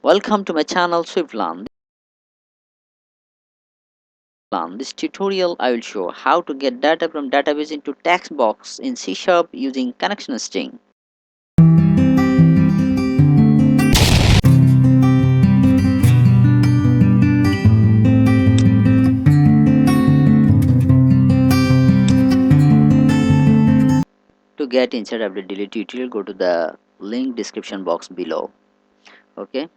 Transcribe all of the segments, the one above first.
Welcome to my channel SwiftLearn. This tutorial I will show how to get data from database into Textbox in C# using connectionString. To get inside of the delete tutorial, go to the link description box below. Okay,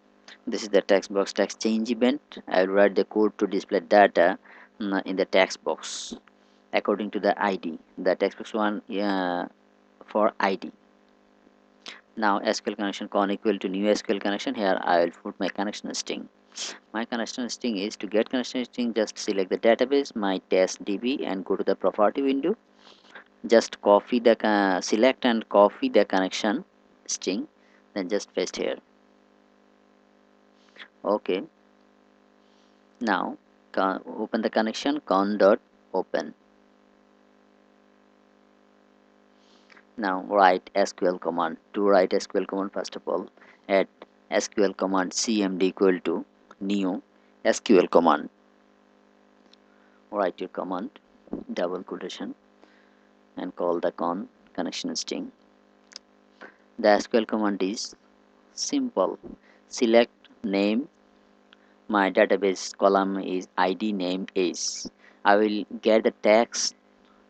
this is the Textbox text change event. I will write the code to display data in the text box according to the ID. The Textbox one for ID. Now SQL connection con equal to new SQL connection. Here I will put my connection string. My connection string is, to get connection string, just select the database, my test db, and go to the property window. Just copy the select and copy the connection string, then just paste here. Okay, now open the connection con dot open. Now write SQL command. To write SQL command, first of all add SQL command cmd equal to new SQL command. Write your command double quotation and call the connection string. The SQL command is simple. Select name. My database column is ID, name, age. I will get the text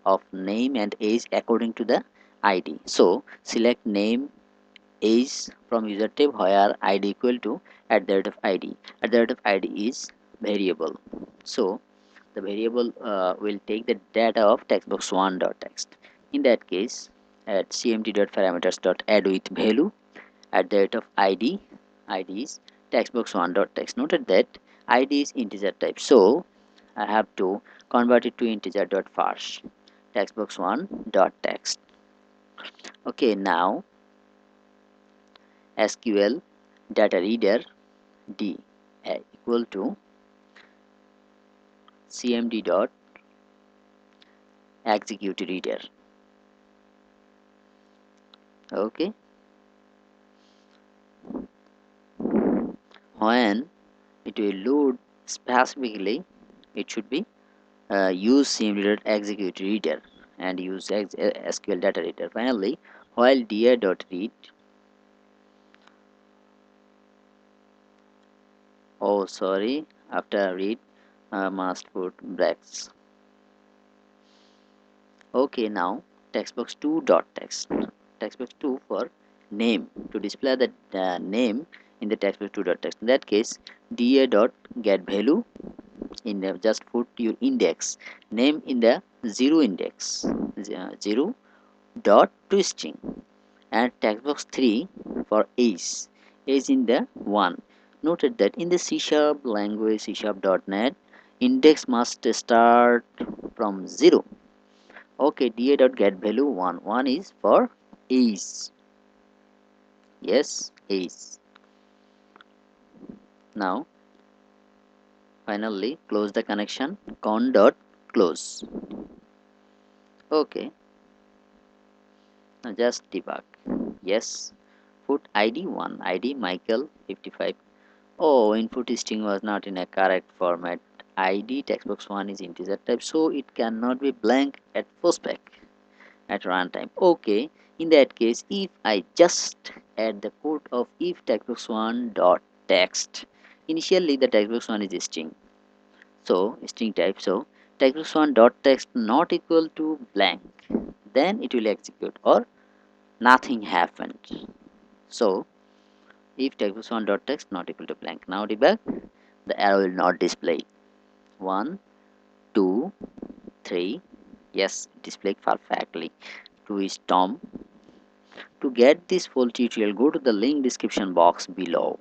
of name and age according to the ID. So select name, age from user tab, where ID equal to @ID. @ID is variable. So the variable will take the data of textbox1.text. In that case, at cmd.parameters.add with value @ID. ID is textbox1.text. Noted that ID is integer type, so I have to convert it to integer.parse textbox1.text. Okay, now SQL data reader d equal to cmd dot execute reader. Okay, when it will load specifically, it should be use cmd execute reader and use SQL data reader. Finally, while dir.read, oh sorry, after read must put brackets. Okay, now textbox2.text. Textbox2 for name, to display the name in the textbox2.text. In that case, dir.getValue, in the just put your index name in the 0 index, 0 dot to string, and textbox3 for age in the 1. Noted that in the C# language, C#.net, index must start from 0. Okay, da.getValue 1. 1 is for age. Yes, age. Now finally close the connection con.close. Okay, now just debug. Yes, put ID 1, ID Michael 55. Oh, input string was not in a correct format. ID textbox 1 is integer type, so it cannot be blank at postback at runtime. Okay, in that case, if I just add the code of if textbox1 dot text, initially the textbox1 is string, so string type, so textbox1 dot text not equal to blank, then it will execute or nothing happened. So if textbox1 dot text not equal to blank, now debug, the arrow will not display. 1 2 3, yes, display perfectly. 2 is Tom. To get this full tutorial, go to the link description box below.